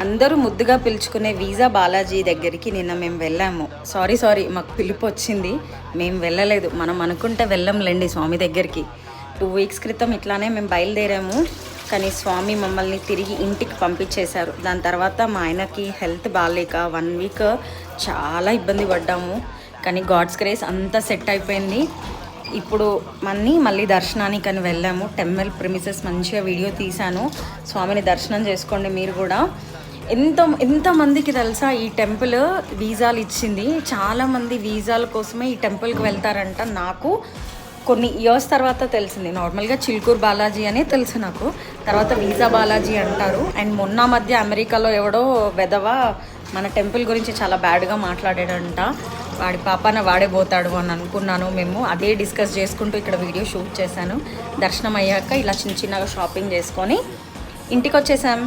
అందరూ ముద్దుగా పిలుచుకునే వీసా బాలాజీ దగ్గరికి నిన్న మేము వెళ్ళాము. సారీ మాకు పిలుపు వచ్చింది, మేము వెళ్ళలేదు. మనం అనుకుంటే వెళ్ళంలేండి స్వామి దగ్గరికి. 2 వీక్స్ క్రితం ఇట్లానే మేము బయలుదేరాము, కానీ స్వామి మమ్మల్ని తిరిగి ఇంటికి పంపించేశారు. దాని తర్వాత మా ఆయనకి హెల్త్ బాగాలేక 1 వీక్ చాలా ఇబ్బంది పడ్డాము. కానీ గాడ్స్ గ్రేస్ అంతా సెట్ అయిపోయింది. ఇప్పుడు మళ్ళీ దర్శనానికి అని వెళ్ళాము. టెంపుల్ ప్రిమిసెస్ మంచిగా వీడియో తీశాను. స్వామిని దర్శనం చేసుకోండి మీరు కూడా. ఎంతమందికి తెలుసా ఈ టెంపుల్ వీసాలు ఇచ్చింది? చాలామంది వీసాల కోసమే ఈ టెంపుల్కి వెళ్తారంట. నాకు కొన్ని ఇయర్స్ తర్వాత తెలిసింది. నార్మల్గా చిలుకూరు బాలాజీ అనే తెలుసు నాకు, తర్వాత వీసా బాలాజీ అంటారు. అండ్ మొన్న మధ్య అమెరికాలో ఎవడో వెధవ మన టెంపుల్ గురించి చాలా బ్యాడ్గా మాట్లాడాడంట. వాడి పాపాన వాడే పోతాడు అని అనుకున్నాను. మేము అదే డిస్కస్ చేసుకుంటూ ఇక్కడ వీడియో షూట్ చేశాను. దర్శనం అయ్యాక ఇలా చిన్నగా షాపింగ్ చేసుకొని ఇంటికి వచ్చేసాం.